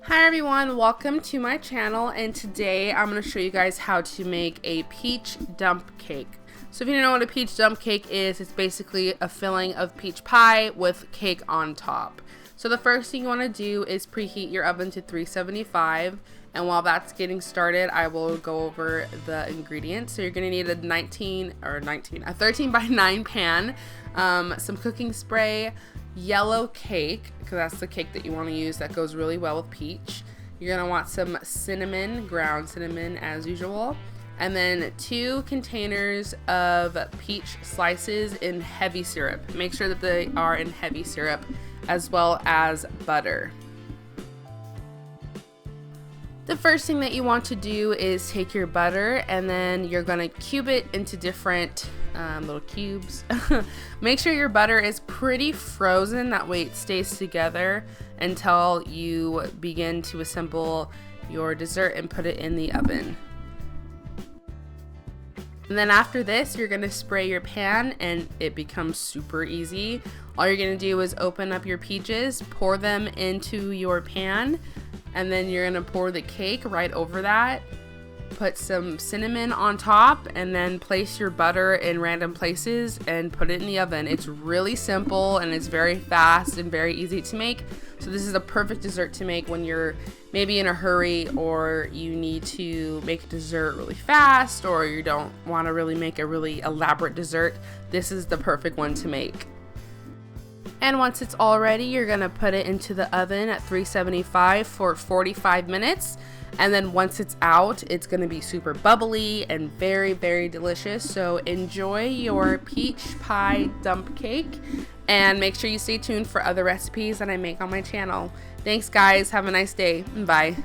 Hi everyone, welcome to my channel, and today I'm going to show you guys how to make a peach dump cake. So if you don't know what a peach dump cake is, it's basically a filling of peach pie with cake on top. So the first thing you want to do is preheat your oven to 375, and while that's getting started, I will go over the ingredients. So you're going to need a 13 by 9 pan, some cooking spray, yellow cake, because that's the cake that you want to use that goes really well with peach. You're going to want some cinnamon, ground cinnamon as usual, and then 2 containers of peach slices in heavy syrup. Make sure that they are in heavy syrup, as well as butter. The first thing that you want to do is take your butter, and then you're going to cube it into different little cubes. Make sure your butter is pretty frozen, that way it stays together until you begin to assemble your dessert and put it in the oven. And then after this, you're going to spray your pan, and it becomes super easy. All you're going to do is open up your peaches, pour them into your pan, and then you're going to pour the cake right over that. Put some cinnamon on top, and then place your butter in random places and put it in the oven. It's really simple, and it's very fast and very easy to make. So this is a perfect dessert to make when you're maybe in a hurry, or you need to make a dessert really fast, or you don't want to really make a really elaborate dessert. This is the perfect one to make. And once it's all ready, you're going to put it into the oven at 375 for 45 minutes. And then once it's out, it's going to be super bubbly and very, very delicious. So enjoy your peach pie dump cake, and make sure you stay tuned for other recipes that I make on my channel. Thanks guys, have a nice day, bye.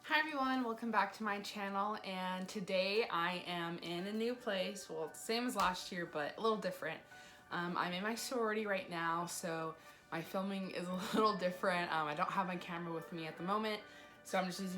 Hi everyone, welcome back to my channel, and today I am in a new place. Well, it's the same as last year, but a little different. I'm in my sorority right now, so my filming is a little different. I don't have my camera with me at the moment, so I'm just using